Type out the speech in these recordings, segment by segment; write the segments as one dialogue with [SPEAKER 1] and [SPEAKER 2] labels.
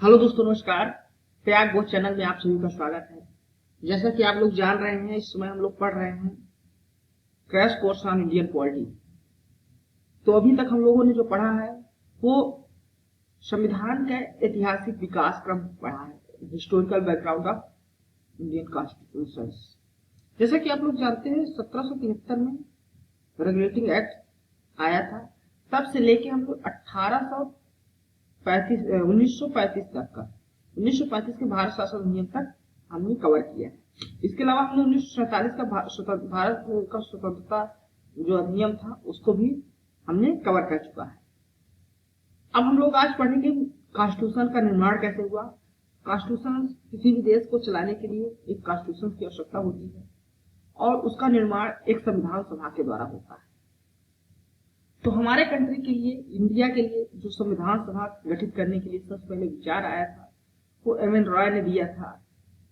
[SPEAKER 1] Hello दोस्तों, नमस्कार। त्याग बोध चैनल में आप सभी का स्वागत है। जैसा कि आप लोग जान रहे हैं, इस समय हम लोग पढ़ रहे हैं crash course on Indian polity. तो अभी तक हम लोगों ने जो पढ़ा है वो संविधान का ऐतिहासिक विकास क्रम पढ़ा है, historical background of Indian constitution. जैसा कि आप लोग जानते हैं, 1773 में रेगुलेटिंग एक्ट आया था। तब से लेके हम लोग 1935 तक का 1935 के भारत शासन अधिनियम तक हमने कवर किया है। इसके अलावा हमने 1947 का भारत का स्वतंत्रता जो अधिनियम था उसको भी हमने कवर कर चुका है। अब हम लोग आज पढ़ेंगे कॉन्स्टिट्यूशन का निर्माण कैसे हुआ। कॉन्स्टिट्यूशन किसी भी देश को चलाने के लिए एक कॉन्स्टिट्यूशन की आवश्यकता होती है और उसका निर्माण एक संविधान सभा के द्वारा होता है। तो हमारे कंट्री के लिए, इंडिया के लिए जो संविधान सभा गठित करने के लिए सबसे पहले विचार आया था वो एम.एन. रॉय ने दिया था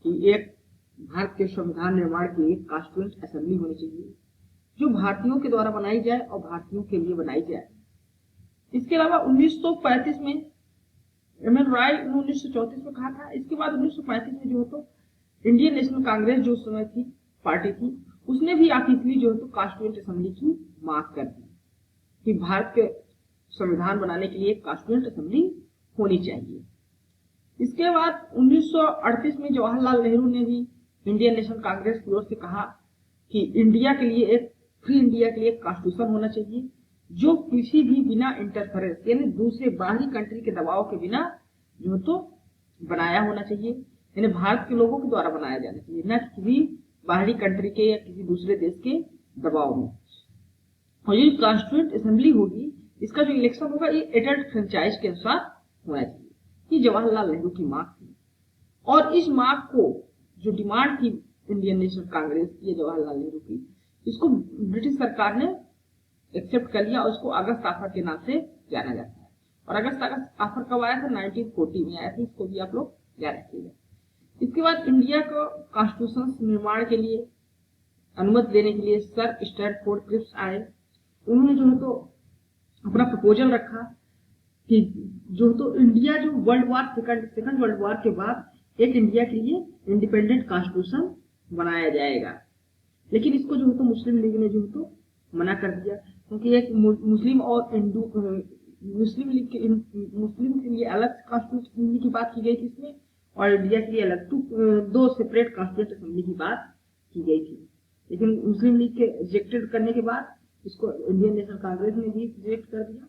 [SPEAKER 1] कि एक भारत के संविधान निर्माण के लिए कॉन्स्टिट्यूएंट असेंबली होनी चाहिए जो भारतीयों के द्वारा बनाई जाए और भारतीयों के लिए बनाई जाए। इसके अलावा 1935 में एम.एन. रॉय ने 1934 में कहा था। इसके बाद 1935 में जो है तो इंडियन नेशनल कांग्रेस जो उस समय थी पार्टी थी, उसने भी ऑफिशियली जो है तो कॉन्स्टिट्यूएंट असेंबली की मांग कर दी कि भारत के संविधान बनाने के लिए कॉन्स्टिट्यूएंट असेंबली होनी चाहिए। इसके बाद 1938 में जवाहरलाल नेहरू ने भी इंडियन नेशनल कांग्रेस की ओर से कहा कि इंडिया के लिए फ्री इंडिया के लिए कॉन्स्टिट्यूशन होना चाहिए जो किसी भी बिना इंटरफेरेंस यानी दूसरे बाहरी कंट्री के दबाव के बिना जो तो बनाया होना चाहिए, यानी भारत के लोगों के द्वारा बनाया जाना चाहिए, न किसी बाहरी कंट्री के या किसी दूसरे देश के दबाव में। और ये कॉन्स्टिट्यूएंट असेंबली होगी, इसका जो इलेक्शन होगा ये एडल्ट फ्रेंचाइज के अनुसार होना चाहिए। ये जवाहरलाल नेहरू की मांग थी और इस मांग को जो डिमांड थी इंडियन नेशनल कांग्रेस की, जवाहरलाल नेहरू की, इसको ब्रिटिश सरकार ने एक्सेप्ट कर लिया और इसको अगस्त ऑफर के नाम से जाना जाता है। और अगस्त ऑफर कब आया था? 1940 में आया था। इसको भी आप लोग याद रखिएगा। इसके बाद इंडिया को कॉन्स्टिट्यूशन निर्माण के लिए अनुमति देने के लिए सर स्टैनफोर्ड क्रिप्स आए। उन्होंने जो है तो अपना प्रपोजल रखा कि जो तो इंडिया जो सेकंड वर्ल्ड वॉर के बाद एक इंडिया के लिए इंडिपेंडेंट कॉन्स्टिट्यूशन बनाया जाएगा। लेकिन इसको जो है तो मुस्लिम लीग ने जो है तो मना कर दिया, क्योंकि एक मुस्लिम और हिंदू मुस्लिम के लिए अलग कॉन्स्टिट्यूशन की बात की गई थी इसमें, और इंडिया के लिए अलग दो सेपरेट कॉन्स्टिट्यूंट असेंबली की बात की गई थी। लेकिन मुस्लिम लीग के रिजेक्टेड करने के बाद इसको इंडियन नेशनल कांग्रेस ने भी रिजेक्ट कर दिया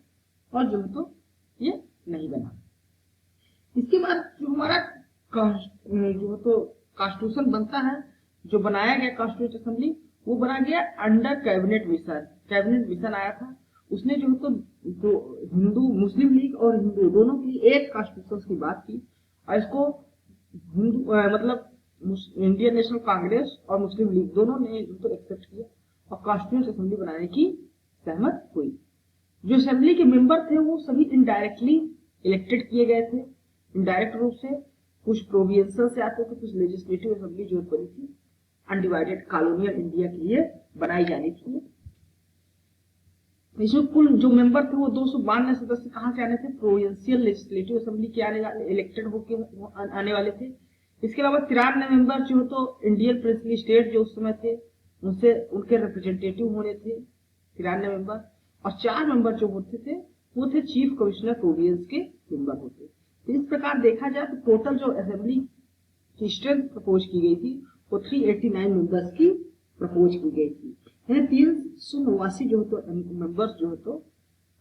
[SPEAKER 1] और जो है तो ये नहीं बना। इसके बाद जो हमारा जो तो कॉन्स्टिट्यूशन बनता है, जो बनाया गया कॉन्स्टिट्यूंट असेंबली, वो बना गया अंडर कैबिनेट मिशन आया था। उसने जो तो हिंदू मुस्लिम लीग और हिंदू दोनों के लिए एक कॉन्स्टिट्यूशन की बात की और इसको मतलब इंडियन नेशनल कांग्रेस और मुस्लिम लीग दोनों ने तो एक्सेप्ट किया और कॉन्स्टिट्यूंट असेंबली बनाने की सहमत हुई। जो असेंबली के मेंबर थे वो सभी इनडायरेक्टली इलेक्टेड किए गए थे। इनडायरेक्ट रूप से कुछ प्रोविंशियल से आते थे, कुछ लेजिस्लेटिव असेंबली जो बनी थी अनडिवाइडेड कॉलोनियल इंडिया के लिए बनाई जानी थी। इसमें कुल जो मेंबर थे वो 292 सदस्य कहाँ से आने थे? प्रोविंशियल लेजिस्लेटिव असेंबली के आने वाले इलेक्टेड होकर आने वाले थे। इसके अलावा 93 मेंबर जो तो इंडियन प्रिंसली स्टेट जो उस समय थे उनसे उनके रिप्रेजेंटेटिव होने थे 93 मेंबर, और 4 मेंबर जो होते थे वो थे चीफ कमिश्नर प्रोविंस के मेंबर होते। तो इस प्रकार देखा जाए तो टोटल जो असेंबली की स्ट्रेंथ प्रपोज की गई थी वो 389 मेंबर्स की प्रपोज की गई थी, यानी 389 जो तो मेंबर्स जो है तो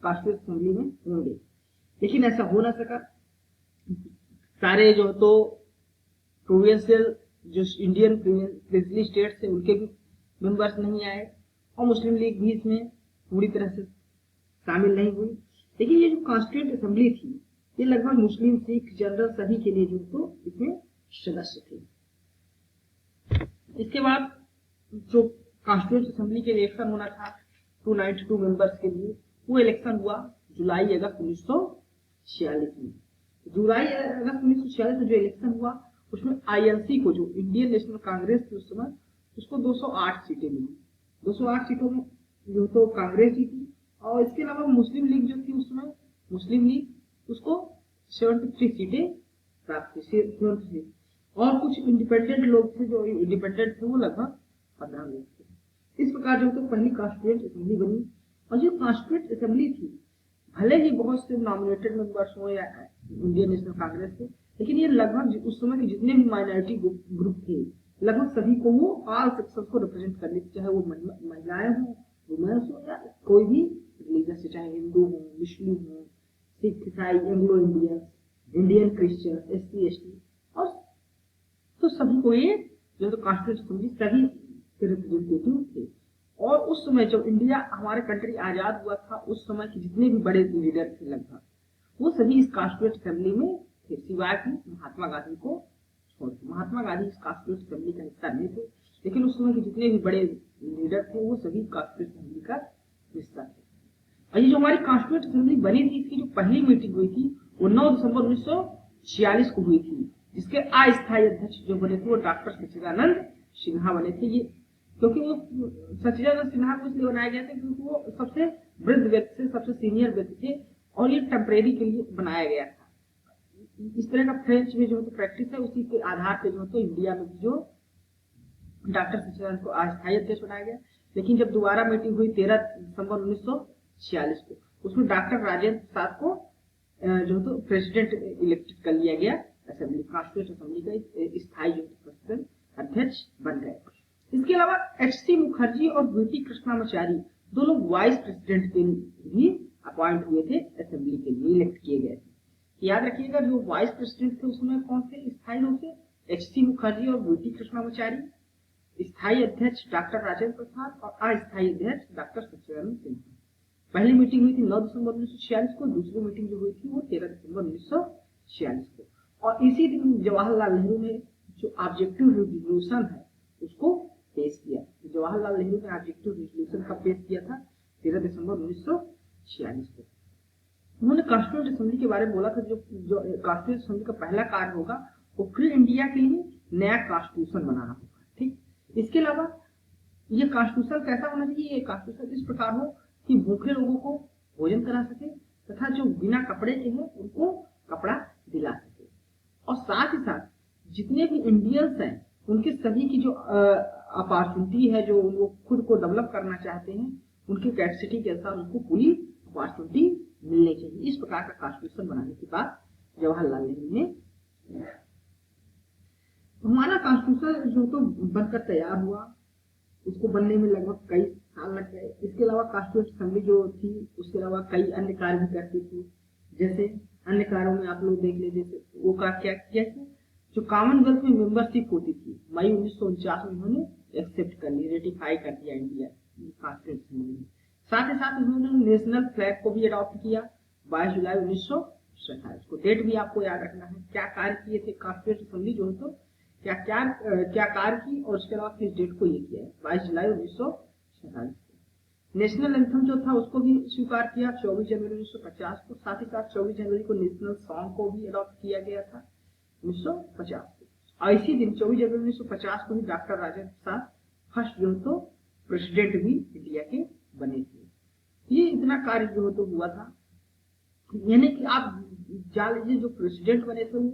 [SPEAKER 1] कॉन्स्टिट्यूंट असेंबली में होंगे। लेकिन ऐसा हो ना सका। सारे जो तो प्रोविंशियल जो इंडियन प्रिंसली स्टेट से उनके भी मेंबर्स नहीं आए और मुस्लिम लीग भी इसमें पूरी तरह से शामिल नहीं हुई। लेकिन ये जो कॉन्स्टिट्यूंट असेंबली थी ये लगभग मुस्लिम, सिख, जनरल सभी के लिए जो तो इसमें सदस्य थे। इसके बाद जो कॉन्स्टिट्यूंट असेंबली के इलेक्शन होना था 292 मेंबर्स के लिए, वो इलेक्शन हुआ जुलाई अगस्त 1946 में। जुलाई अगस्त 1946 में जो इलेक्शन हुआ उसमें आईएनसी को, जो इंडियन नेशनल कांग्रेस थी उस समय, उसको 208 सीटें मिली। 208 सीटों में जो तो कांग्रेस जीती और इसके अलावा मुस्लिम लीग जो थी उसमें मुस्लिम लीग उसको 73 सीटें प्राप्त हुई तुरंत हुई। और कुछ इंडिपेंडेंट लोग थे जो इंडिपेंडेंट थे, वो लगभग 15 लोग थे। इस प्रकार जो तो पहली कॉन्स्टिट्यूएंट असेंबली बनी। और जो कॉन्स्टिट्यूएंट असेंबली थी, भले ही बहुत से नॉमिनेटेड मेंबर्स हो या इंडियन नेशनल कांग्रेस के, लेकिन ये लगभग उस समय के जितने भी माइनॉरिटी ग्रुप थे, लगभग सभी को वो ऑल सेक्शंस को रिप्रेजेंट करने, चाहे वो महिलाएं हो, वुमेन्स हो, या कोई भी रिलीजन से, चाहे हिंदू हो, मुस्लिम हो, सिख, ईसाई, Anglo Indian, Indian Christian, SC ST, और तो सभी को ये जो तो कॉन्स्टिट्यूएंट असेंबली सभी के रिप्रेजेंटेटिव थे। और उस समय जब इंडिया हमारे कंट्री आजाद हुआ था, उस समय के जितने भी बड़े लीडर थे लगभग, वो सभी इस कॉन्स्टिट्यूएंट असेंबली में थे, सिवाय की महात्मा गांधी को छोड़। महात्मा गांधी इस कॉन्स्टिट्यूएंट असेंबली का हिस्सा नहीं थे, लेकिन उस समय के जितने भी बड़े लीडर थे वो सभी कॉन्स्टिट्यूएंट असेंबली का हिस्सा थे। और ये जो हमारी कॉन्स्टिट्यूएंट असेंबली बनी थी, इसकी जो पहली मीटिंग हुई थी वो 9 दिसंबर 1946 को हुई थी, जिसके अस्थायी अध्यक्ष जो बने थे वो डॉक्टर सच्चिदानंद सिन्हा बने थे। ये क्योंकि वो सच्चिदानंद सिन्हा को इसलिए बनाया गया था क्योंकि वो सबसे वृद्ध व्यक्ति थे, सबसे सीनियर व्यक्ति थे, और ये टेम्परेरी के लिए बनाया गया था। इस तरह का फ्रेंच में जो तो प्रैक्टिस है, उसी के आधार पर जो तो इंडिया में जो डॉक्टर सच्चिदानंद को अस्थायी अध्यक्ष बनाया गया। लेकिन जब दोबारा मीटिंग हुई 13 दिसंबर 1946 को, उसमें डॉक्टर राजेंद्र प्रसाद को जो तो प्रेसिडेंट इलेक्टेड कर लिया गया, असेंबली कॉन्स्टिट्यूएंट असेंबली का स्थायी जो प्रेसिडेंट अध्यक्ष बन गए। इसके अलावा HC मुखर्जी और VT कृष्णामाचारी दो लोग वाइस प्रेसिडेंट के भी अपॉइंट हुए थे, असेंबली के लिए इलेक्ट किए गए थे। याद रखिएगा जो वाइस प्रेसिडेंट थे उसमें कौन थे स्थायी रूप से, HC मुखर्जी और VT कृष्णामाचारी, स्थायी अध्यक्ष डॉक्टर राजेंद्र प्रसाद और अस्थायी अध्यक्ष डॉक्टर सच्चिदानंद सिन्हा। पहली मीटिंग हुई थी 9 दिसंबर 1946 को, दूसरी मीटिंग जो हुई थी वो 13 दिसंबर 1946 को। और इसी दिन जवाहरलाल नेहरू ने जो ऑब्जेक्टिव रेजोल्यूशन है उसको पेश किया। जवाहरलाल नेहरू ने ऑब्जेक्टिव रेजोल्यूशन का पेश किया था 13 दिसंबर 1946 को। उन्होंने कॉन्स्टिट्यूएंट असेंबली के बारे में बोला था, जो कॉन्स्टिट्यूएंट असेंबली का पहला कार्य होगा वो फ्री इंडिया के लिए नया कॉन्स्टिट्यूशन बनाना होगा। ठीक, इसके अलावा ये कॉन्स्टिट्यूशन कैसा होना चाहिए, ये कॉन्स्टिट्यूशन इस प्रकार हो कि भूखे लोगों को भोजन करा सके, तथा जो बिना कपड़े के हैं उनको कपड़ा दिला सके, और साथ ही साथ जितने भी इंडियंस हैं उनके सभी की जो अपॉर्चुनिटी है, जो वो खुद को डेवलप करना चाहते हैं, उनकी कैपेसिटी के अनुसार उनको पूरी अपॉर्चुनिटी मिलनी चाहिए। इस प्रकार का कॉन्स्टिट्यूशन बनाने के बाद जवाहरलाल नेहरू ने हमारा कॉन्स्टिट्यूशन जो तो बनकर तैयार हुआ, उसको बनने में लगभग कई साल लग गए। इसके अलावा कॉन्स्टिट्यूएंट असेंबली जो थी उसके अलावा कई अन्य कार्य भी करती थी। जैसे अन्य कार्यों में आप लोग देख लीजिए, जैसे वो क्या किया कि जो कॉमनवेल्थ में मेंबरशिप होती थी, मई 1949 में उन्होंने एक्सेप्ट कर ली, रेटिफाई कर दिया इंडिया कॉन्स्टिट्यूएंट असेंबली में। साथ ही साथ उन्होंने नेशनल फ्लैग को भी अडॉप्ट किया 22 जुलाई 1947 को। डेट भी आपको याद रखना है। क्या कार्य किए थे कॉन्स्टिट्यूएंट असेंबली जो है, तो क्या कार्य की, और उसके अलावा किस डेट को ये किया है, 22 जुलाई 1947 को। नेशनल एंथम जो था उसको भी स्वीकार किया 24 जनवरी 1950 को। साथ ही साथ 24 जनवरी को नेशनल सॉन्ग को भी अडॉप्ट किया गया था 1950 को। और इसी दिन 24 जनवरी 1950 को ही डॉक्टर राजेंद्र प्रसाद फर्स्ट जो तो प्रेसिडेंट भी इंडिया के बने थे। ये इतना कार्य जो तो हुआ था, यानी कि आप जान लीजिए जो प्रेसिडेंट बने थे वो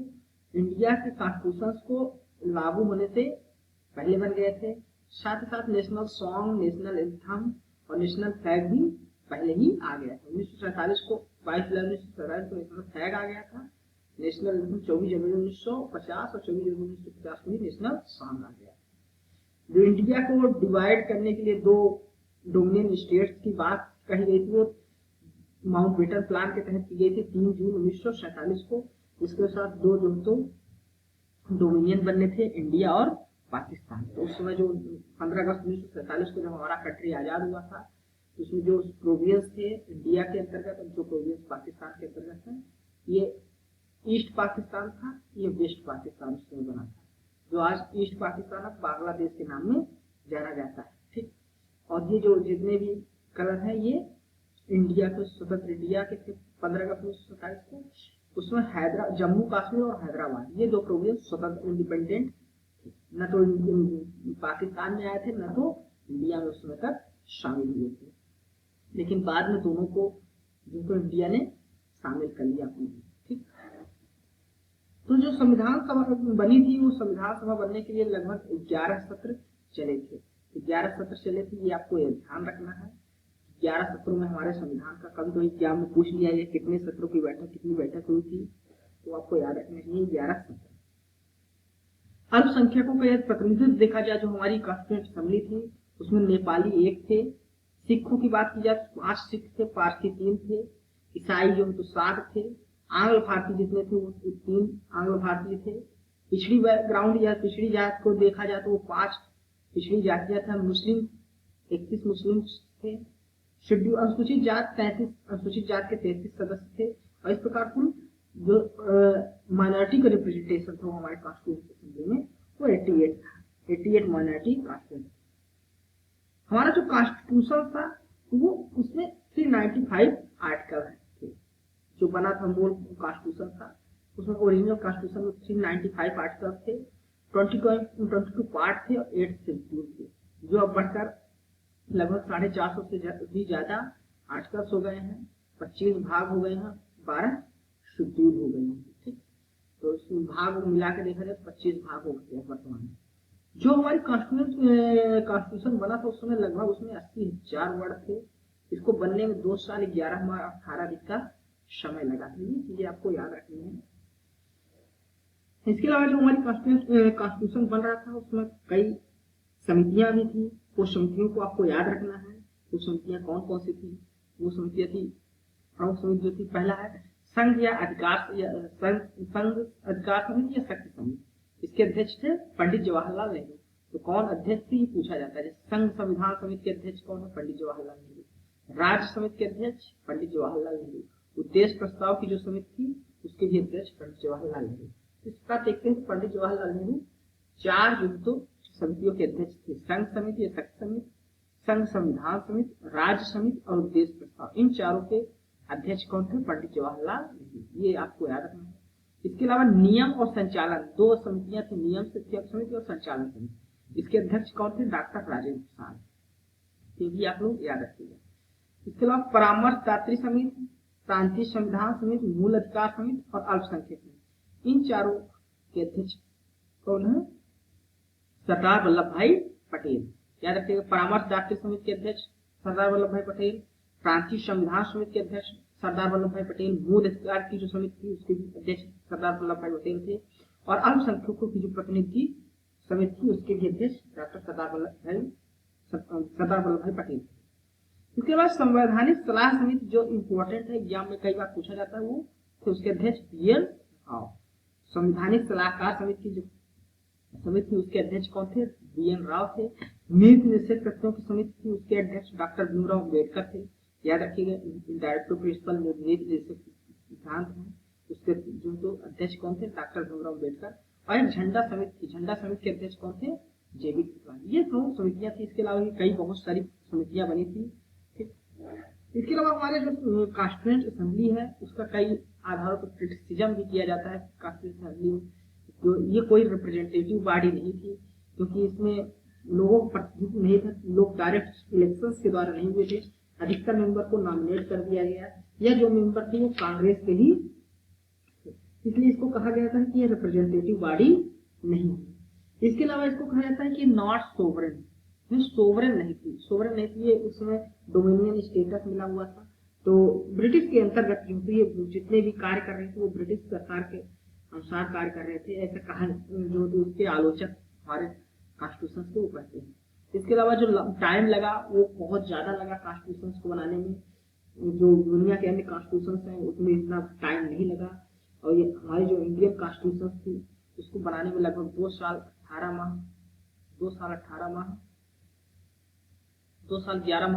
[SPEAKER 1] इंडिया के कॉन्स्टिट्यूशन को लागू होने से पहले बन गए थे। साथ ही साथ नेशनल सॉन्ग, नेशनल एंथम और नेशनल फ्लैग भी पहले ही आ गया था। 1947 को 22 जुलाई 1947 को नेशनल फ्लैग आ गया था। नेशनल एंथम 24 जनवरी 1950 और 24 जनवरी 1950 को ही नेशनल सॉन्ग आ गया। जो इंडिया को डिवाइड करने के लिए दो डोमिनियन स्टेट्स की बात कही गई थी, वो माउंटबेटन प्लान के तहत की गई थी 3 जून 1947 को। इसके साथ दो जो तो डोमिनियन बनने थे, इंडिया और पाकिस्तान। तो उस समय जो 15 अगस्त 1947 को जब हमारा कंट्री आजाद हुआ था, तो उसमें जो प्रोविंस थे इंडिया के अंतर्गत और जो प्रोविंस पाकिस्तान के अंतर्गत है, ये ईस्ट पाकिस्तान था, ये वेस्ट पाकिस्तान उस समय बना था, जो आज ईस्ट पाकिस्तान अब बांग्लादेश के नाम में जाना जाता है। ठीक, और ये जो जितने भी कलर है ये इंडिया को स्वतंत्र इंडिया के थे 15 अगस्त 1947 को। उसमें जम्मू कश्मीर और हैदराबाद ये दो प्रोविंस स्वतंत्र इंडिपेंडेंट, न तो पाकिस्तान में आए थे न तो इंडिया में उस समय तक शामिल हुए थे, लेकिन बाद में दोनों को जो तो इंडिया ने शामिल कर लिया अपने। ठीक, तो जो संविधान सभा बनी थी, वो संविधान सभा बनने के लिए लगभग 11 सत्र चले थे। 11 सत्र चले थे, ये आपको ध्यान रखना है। 11 सत्रों में हमारे संविधान का, कभी कभी एग्जाम में पूछ लिया जाए कितने सत्रों की बैठक, कितनी बैठक हुई थी, तो आपको याद रखना चाहिए 11 सत्र। अल्पसंख्यकों का यदि प्रतिनिधित्व देखा जाए, जो हमारी कॉन्स्टिट्यूंट असेंबली थी, उसमें नेपाली 1 थे, सिखों की बात की जाए तो 5 सिख थे, पारसी 3 थे, ईसाई जो तो 7 थे, आंग्ल भारतीय जितने थे वो 3 आंग्ल भारतीय थे। पिछड़ी बैकग्राउंड या पिछड़ी जात को देखा जाए तो वो 5 पिछड़ी जातियां था। मुस्लिम 31 मुस्लिम थे। शेड्यूल अनुसूचित जात 33, अनुसूचित जात के 33 सदस्य थे। और इस प्रकार कुल जो माइनॉरिटी का रिप्रेजेंटेशन था हमारे कॉन्स्टिट्यूंट असेंबली में वो 88 था। 88 माइनॉरिटी कॉन्स्टिट्यूंट। हमारा जो कॉन्स्टिट्यूशन था वो उसमें 395 आर्टिकल थे। जो बना था मूल कॉन्स्टिट्यूशन था, उसमें ओरिजिनल कॉन्स्टिट्यूशन में 395 आर्टिकल थे, 22 पार्ट थे और 8 शेड्यूल थे, जो अब बढ़कर लगभग 450 से भी ज्यादा आर्टिकल्स हो गए हैं, 25 भाग हो गए हैं, 12 शेड्यूल हो गए हैं। ठीक, तो इस भाग को मिला के देखा जाए 25 भाग हो गए हैं वर्तमान में। जो हमारी कॉन्स्टिट्यूशन बना था उस समय लगभग उसमें 80,000 वर्ड थे। इसको बनने में 2 साल 11 माह 18 दिन का समय लगा था। ये चीजें आपको याद रखनी है। इसके अलावा जो हमारी कॉन्स्टिट्यूशन बन रहा था उसमें कई समितियां भी थी। वो समितियों को आपको याद रखना है। वो समितियां कौन कौन सी थी? वो समितियां थी, प्रमुख समिति जो थी, पहला है संघ या अधिकार संघ अधिकार समिति या शक्ति समिति। इसके अध्यक्ष थे पंडित जवाहरलाल नेहरू। तो कौन अध्यक्ष थे ये पूछा जाता है। संघ संविधान समिति के अध्यक्ष कौन है? पंडित जवाहरलाल नेहरू। राज्य समिति के अध्यक्ष पंडित जवाहरलाल नेहरू। उद्देश्य प्रस्ताव की जो समिति थी उसके भी अध्यक्ष पंडित जवाहरलाल नेहरू। इस प्रकार देखते हैं पंडित जवाहरलाल नेहरू 4 जो तो समितियों के अध्यक्ष थे। संघ समिति या शक्ति समिति, संघ संविधान समिति, राज्य समिति और उद्देश्य प्रस्ताव। इन चारों के अध्यक्ष कौन थे? पंडित जवाहरलाल नेहरू। ये आपको याद रखना है। इसके अलावा नियम और संचालन 2 समितियां थी, नियम समिति और संचालन समिति। इसके अध्यक्ष कौन थे? डॉक्टर राजेंद्र प्रसाद। ये भी आप लोग याद रखिएगा। इसके अलावा परामर्शदात्री समिति, प्रांतीय संविधान समिति, मूल अधिकार समिति और अल्पसंख्यक समिति। इन चारों के अध्यक्ष कौन है? सरदार वल्लभ भाई पटेल। याद रखिएगा। परामर्शदात्री समिति के अध्यक्ष सरदार वल्लभ भाई पटेल, प्रांतीय संविधान समिति के अध्यक्ष सरदार वल्लभ भाई पटेल, मूल अधिकार की जो समिति थी उसके भी अध्यक्ष सरदार वल्लभ भाई पटेल थे, और अल्पसंख्यकों की जो प्रतिनिधि समिति थी उसके भी अध्यक्ष डॉक्टर सरदार वल्लभ भाई पटेल थे। इसके बाद संवैधानिक सलाह समिति जो इम्पोर्टेंट है, एग्जाम में कई बार पूछा जाता है, वो थे उसके अध्यक्ष BN राव। संवैधानिक सलाहकार समिति की जो समिति थी उसके अध्यक्ष कौन थे? BN राव थे। नीति निषेध तथ्यों की समिति थी उसके अध्यक्ष डॉक्टर भीमराव अम्बेडकर थे। याद रखिएगा। डायरेक्टिव प्रिंसिपल जो नीति निषेध सिद्धांत है उसके जो तो अध्यक्ष कौन थे? डॉक्टर भीमराव अम्बेडकर। और एक झंडा समिति थी, झंडा समिति के अध्यक्ष कौन थे? JB कृपलानी। ये प्रमुख समितियां थी। इसके अलावा कई बहुत सारी समितियां बनी थी। ठीक, इसके अलावा हमारे जो कॉन्स्टिट्यूएंट असेंबली है उसका कई आधारों पर क्रिटिसिज्म भी किया जाता है। कॉन्स्टिट्यूएंट असेंबली में जो ये कोई रिप्रेजेंटेटिव बॉडी नहीं थी, क्योंकि इसमें लोगों का प्रतिनिधित्व नहीं था। लोग डायरेक्ट इलेक्शंस के द्वारा नहीं हुए थे। अधिकतर मेंबर को नॉमिनेट कर दिया गया, या जो मेंबर थे वो कांग्रेस के ही, इसलिए इसको कहा गया था कि ये रिप्रेजेंटेटिव बॉडी नहीं है। इसके अलावा इसको कहा जाता है कि नॉट सोवरेन, सोवरेन नहीं थी। सोवरेन नहीं थी, ये उसमें डोमिनियन स्टेटस मिला हुआ था। तो ब्रिटिश के अंतर्गत जो ये जितने भी कार्य कर रहे थे वो ब्रिटिश सरकार के अनुसार कार्य कर रहे थे, ऐसा कहा जो तो उसके आलोचक हमारे कॉन्स्टिट्यूशन को कहते हैं। इसके अलावा जो टाइम लगा वो बहुत ज्यादा लगा कॉन्स्टिट्यूशन को बनाने में। जो दुनिया के अन्य कॉन्स्टिट्यूशन हैं उसमें इतना टाइम नहीं लगा, और ये हमारी जो इंडियन कॉन्स्टिट्यूशन थी उसको बनाने में लगभग 2 साल 11 माह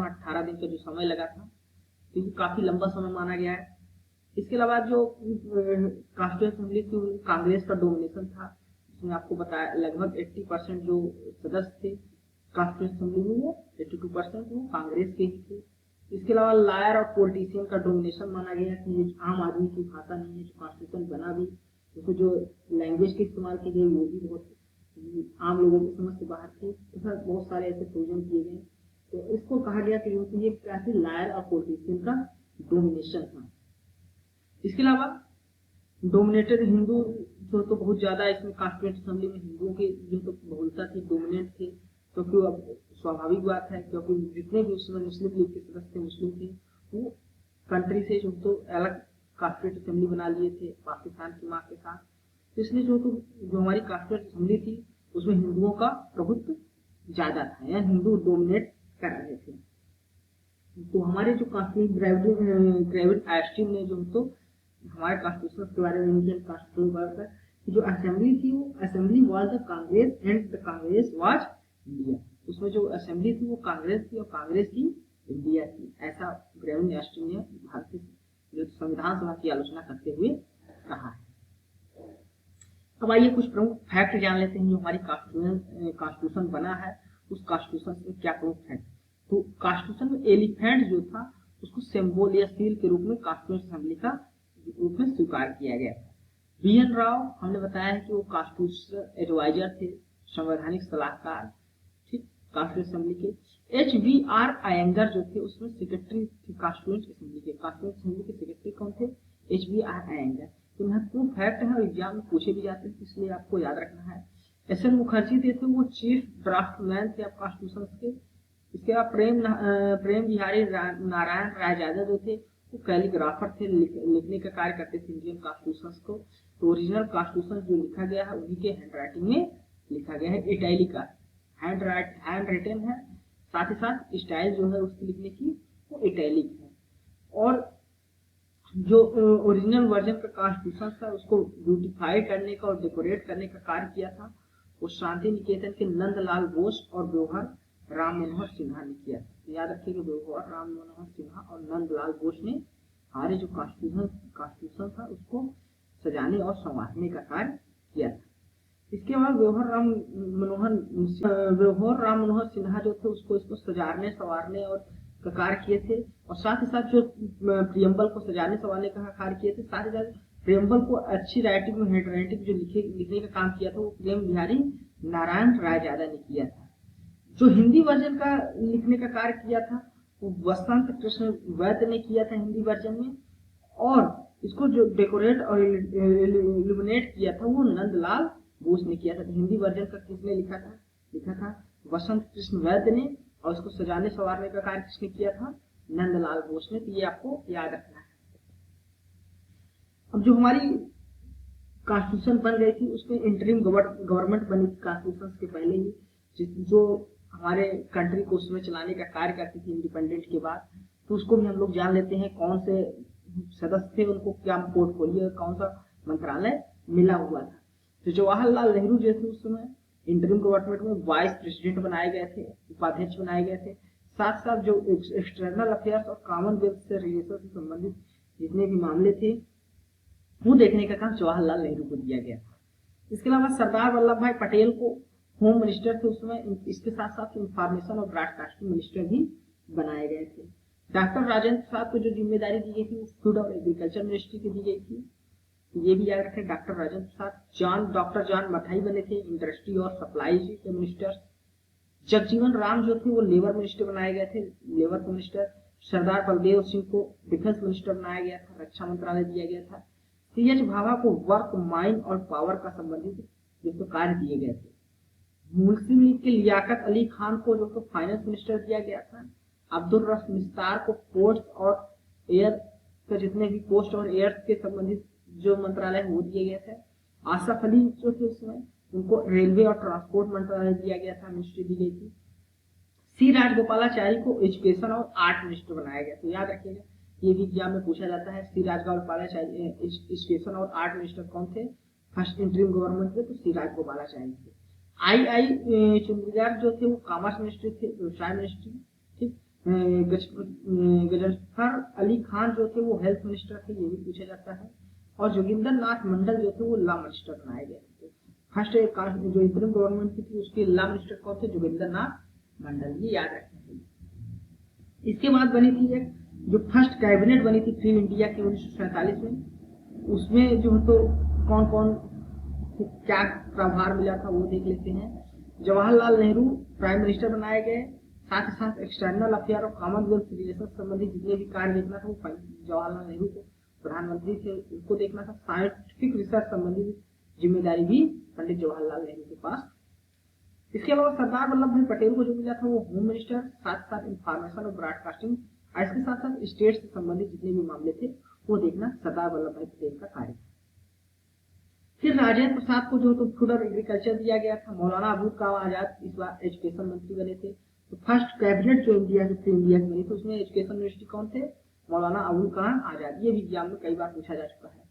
[SPEAKER 1] 18 दिन का जो समय लगा था, क्योंकि काफी लंबा समय माना गया है। इसके अलावा जो कॉन्स्टिट्यूएंट असेंबली थी कांग्रेस का डोमिनेशन था। उसमें आपको बताया लगभग 80% जो सदस्य थे कॉन्स्टिट्यूएंट असेंबली में वो 82% वो कांग्रेस के ही थे। इसके अलावा लायर और पॉलिटिशियन का डोमिनेशन माना गया कि ये आम आदमी की भाषा नहीं है। जो कॉन्स्टिट्यूशन बना भी उसमें जो लैंग्वेज की इस्तेमाल की गई वो भी बहुत आम लोगों की समझ से बाहर थी। तो बहुत सारे ऐसे प्रोविजन किए गए। तो इसको कहा गया कि ये काफी लायर और पॉलिटिशियन का डोमिनेशन था। इसके अलावा डोमिनेटेड हिंदू तो बहुत ज्यादा इसमें कॉन्स्टिट्यूएंट असेंबली में हिंदुओं की जो तो बहुलता थी, डोमिनेंट थे, क्योंकि तो अब स्वाभाविक बात है, क्योंकि जितने भी उसमें मुस्लिम लीग के सदस्य थे मुस्लिम थे, वो कंट्री से जो तो अलग कॉन्स्टिट्यूएंट असेंबली बना लिए थे पाकिस्तान की माँ के साथ। तो इसलिए जो हमारी कॉन्स्टिट्यूएंट असेंबली थी उसमें हिंदुओं का प्रभुत्व ज्यादा था, या हिंदू डोमिनेट कर रहे थे। तो हमारे जो ग्रेविड आइंस्टीन ने जो तो हमारे कॉन्स्टिट्यूशन के बारे में, इंडियन कॉन्स्टिट्यूशन की जो असेंबली थी, वो assembly was the Congress and the Congress was India. उसमें जो असेंबली थी वो कांग्रेस थी और कांग्रेस की इंडिया थी, ऐसा ग्रेविड आइंस्टीन ने भारतीय जो संविधान सभा की आलोचना करते हुए कहा है। अब आइए कुछ प्रमुख फैक्ट जान लेते हैं जो हमारी कॉन्स्टिट्यूशन बना है, उस कॉन्स्टिट्यूशन में क्या प्रमुख फैक्ट। तो कॉन्स्टिट्यूशन में एलिफेंट जो था उसको सिंबल या सील के रूप में कॉन्स्टिट्यूशन असेंबली का रूप में स्वीकार किया गया था। BN राव हमने बताया है कि वो कॉन्स्टिट्यूशन एडवाइजर थे, संवैधानिक सलाहकार, ठीक, कॉन्स्टिट्यूशन असेंबली के। HBR अयंगर जो थे उसमें सेक्रेटरी थे कॉन्स्टिट्यूएंट असेंबली के। कॉन्स्टिट्यूएंट असेंबली के सेक्रेटरी कौन थे? HBR अयंगर। तो महत्वपूर्ण फैक्ट है और एग्जाम में पूछे भी जाते हैं, इसलिए आपको याद रखना है। SN मुखर्जी थे वो चीफ ड्राफ्टमैन थे कॉन्स्टिट्यूशन के। इसके बाद प्रेम बिहारी नारायण रायजादा जो थे वो कैलीग्राफर थे, लिखने का कार्य करते थे इंडियन कॉन्स्टिट्यूशन को। तो ओरिजिनल कॉन्स्टिट्यूशन जो लिखा गया है उन्हीं के हैंड राइटिंग में लिखा गया है, इटैलिक का हैंड रिटन है, साथ ही साथ स्टाइल जो है उसकी लिखने की वो इटैलिक है। और जो ओरिजिनल वर्जन का कॉन्स्टिट्यूशन था उसको ब्यूटिफाई करने का और डेकोरेट करने का कार्य किया था वो शांति निकेतन के नंदलाल बोस और व्यवहार राम मनोहर सिन्हा ने किया था। तो याद रखिएगा, व्यवहार राम मनोहर सिन्हा और नंदलाल बोस ने हमारे जो कॉन्स्टिट्यूशन था उसको सजाने और संवारने का कार्य किया था। इसके बाद व्यवहार राम मनोहर सिन्हा जो थे इसको सजाने संवारने और का कार्य किए थे, और साथ ही साथ जो प्रियम्बल को सजाने संवारने का कार्य किए थे, साथ ही साथ प्रियम्बल को अच्छी राइटिंग में हैंड राइटिंग जो लिखने का काम किया था वो प्रेम बिहारी नारायण रायजादा ने किया था। जो हिंदी वर्जन का लिखने का कार्य किया था वो वसंत कृष्ण वैद्य ने किया था हिंदी वर्जन में, और इसको जो डेकोरेट और इल्यूमिनेट किया था वो नंदलाल बोस ने किया था। तो हिंदी वर्जन का किसने लिखा था वसंत कृष्ण वैद्य ने, और उसको सजाने संवारने का कार्य किसने किया था? नंदलाल बोस ने। तो ये आपको याद रखना है। अब जो हमारी कॉन्स्टिट्यूशन बन गई थी उसमें इंटरिम गवर्नमेंट बनी थी कॉन्स्टिट्यूशन के पहले ही, जो हमारे कंट्री को उसमें चलाने का कार्य करती थी इंडिपेंडेंट के बाद। तो उसको भी हम लोग जान लेते हैं कौन से सदस्य थे, उनको क्या पोर्टफोलियो, कौन सा मंत्रालय मिला हुआ था। तो जवाहरलाल नेहरू जो थे उस समय इंटरिम गवर्नमेंट में वाइस प्रेसिडेंट बनाए गए थे, उपाध्यक्ष बनाए गए थे। साथ साथ जो एक्सटर्नल अफेयर्स और कॉमनवेल्थ से रिलेशन से संबंधित जितने भी मामले थे वो देखने का काम जवाहरलाल नेहरू को दिया गया था। इसके अलावा सरदार वल्लभ भाई पटेल को होम मिनिस्टर थे उसमें, इसके साथ साथ इंफॉर्मेशन और ब्रॉडकास्टिंग मिनिस्टर भी बनाए गए थे। डॉक्टर राजेंद्र प्रसाद को जो जिम्मेदारी दी गई थी वो फूड और एग्रीकल्चर मिनिस्ट्री की दी गई थी। तो ये भी याद रखें, doctor Rajendra Prasad. Doctor John Mathai बने थे इंडस्ट्री और सप्लाई के मिनिस्टर। जगजीवन राम जो थे वो लेबर मिनिस्टर बनाए गए थे, लेबर मिनिस्टर। सरदार बलदेव सिंह को डिफेंस मिनिस्टर बनाया गया था, रक्षा मंत्रालय दिया गया था। CH भाभा को वर्क, माइन और पावर का संबंधित जो कार्य दिए गए थे। मुस्लिम लीग के लियाकत अली खान को जो तो फाइनेंस मिनिस्टर दिया गया था। अब्दुल रफ मिस्तार को पोस्ट और एयर के जितने भी पोस्ट और एयर के संबंधित जो मंत्रालय वो दिए गए थे। आसफ अली जो थे उसमें उनको रेलवे और ट्रांसपोर्ट मंत्रालय दिया गया था, मिनिस्ट्री दी गई थी। C राजगोपालाचारी को एजुकेशन और आर्ट मिनिस्टर बनाया गया। तो याद रखिएगा, ये भी एग्जाम में पूछा जाता है। C राजगोपालाचारी एजुकेशन और आर्ट मिनिस्टर कौन थे फर्स्ट इंटरिम गवर्नमेंट में? तो C राजगोपालाचारी थे। I चंद्रगार जो थे वो कॉमर्स मिनिस्ट्री थे, व्यवसाय मिनिस्ट्री, ठीक। गजफ्फर अली खान जो थे वो हेल्थ मिनिस्टर थे, ये भी पूछा जाता है। और जोगिंदर नाथ मंडल जो थे वो लॉ मिनिस्टर बनाए गए थे। फर्स्ट जो इंटरिम गवर्नमेंट की थी उसके लॉ मिनिस्टर कौन थे? जोगिंदर नाथ मंडल, ये याद रखना। इसके बाद बनी थी एक जो फर्स्ट कैबिनेट बनी थी फ्री इंडिया की 1947 में। उसमें जो तो कौन कौन क्या प्रभार मिला था वो देख लेते हैं। जवाहरलाल नेहरू प्राइम मिनिस्टर बनाए गए, साथ ही साथ एक्सटर्नल अफेयर और कॉमनवेल्थ रिलेशन संबंधी जितने भी कार्य देखना था वो जवाहरलाल नेहरू को प्रधानमंत्री थे, उनको देखना था। साइंटिफिक रिसर्च संबंधी जिम्मेदारी भी पंडित जवाहरलाल नेहरू के पास। इसके अलावा सरदार वल्लभ भाई पटेल को जो मिला था वो होम मिनिस्टर, साथ साथ इंफॉर्मेशन और ब्रॉडकास्टिंग, और इसके साथ साथ स्टेट से संबंधित जितने भी मामले थे वो देखना सरदार वल्लभ भाई पटेल का कार्य था। फिर राजेंद्र प्रसाद को जो तो फूड और एग्रीकल्चर दिया गया था। मौलाना अबुल कलाम आजाद इस बार एजुकेशन मंत्री बने थे। तो फर्स्ट कैबिनेट जो इंडिया की बनी थी उसमें एजुकेशन मिनिस्ट्री कौन थे? मौलाना अबुल कलाम आजाद। ये भी एग्जाम में कई बार पूछा जा चुका है।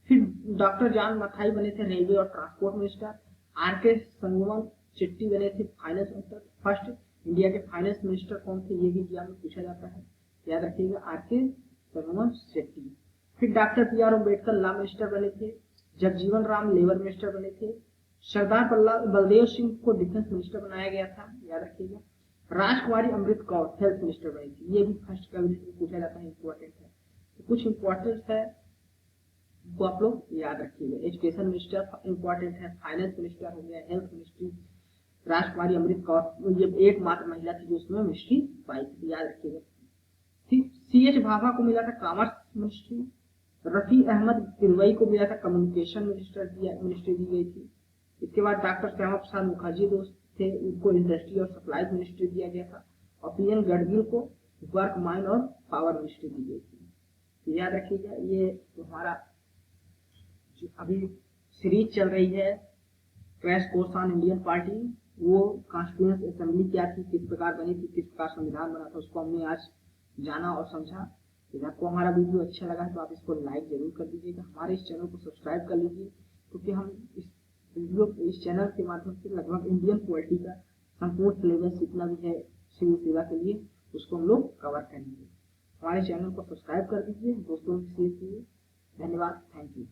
[SPEAKER 1] फिर डॉक्टर जॉन मथाई बने थे रेलवे और ट्रांसपोर्ट मिनिस्टर। आर के संगमन शेट्टी बने थे फाइनेंस मिनिस्टर। फर्स्ट इंडिया के फाइनेंस मिनिस्टर कौन थे? ये भी एग्जाम में पूछा जाता है, याद रखिएगा, आर के संगमन शेट्टी। फिर doctor B R Ambedkar law minister बने थे। जगजीवन राम लेबर मिनिस्टर बने थे। सरदार बलदेव सिंह को डिफेंस मिनिस्टर बनाया गया था, याद रखिएगा। राजकुमारी अमृत कौर हेल्थ मिनिस्टर बनी थी। ये भी फर्स्ट कैबिनेट में पूछा जाता है, इंपॉर्टेंट है। तो कुछ इंपॉर्टेंट है वो आप लोग याद रखिएगा। एजुकेशन मिनिस्टर इंपॉर्टेंट है, फाइनेंस मिनिस्टर हो गया, हेल्थ मिनिस्ट्री, राजकुमारी अमृत कौर ये एकमात्र महिला थी जो उसमें मिनिस्ट्री पाई थी, याद रखिएगा। CH भाभा को मिला था कॉमर्स मिनिस्ट्री। रफी अहमद किरवई को मिला था कम्युनिकेशन मिनिस्ट्री दी गई थी। इसके बाद डॉक्टर श्यामा प्रसाद मुखर्जी दोस्त थे, उनको इंडस्ट्री और सप्लाई मिनिस्ट्री दिया गया था। और PN गडगिल को वर्क, माइन और पावर मिनिस्ट्री दी गई थी। तो याद रखिएगा ये हमारा जो अभी सीरीज चल रही है crash course on Indian party, वो कॉन्स्टिट्यूएंट असेंबली क्या थी, किस प्रकार बनी थी, किस प्रकार संविधान बना था, उसको हमने आज जाना और समझा। यदि आपको हमारा वीडियो अच्छा लगा है तो आप इसको लाइक जरूर कर दीजिएगा। हमारे इस चैनल को सब्सक्राइब कर लीजिए, क्योंकि हम इस चैनल के माध्यम से लगभग इंडियन पॉलिटी का संपूर्ण सिलेबस जितना भी है सिविल सेवा के लिए उसको हम लोग कवर करेंगे। हमारे चैनल को सब्सक्राइब कर दीजिए, दोस्तों में शेयर कीजिए। धन्यवाद, थैंक यू।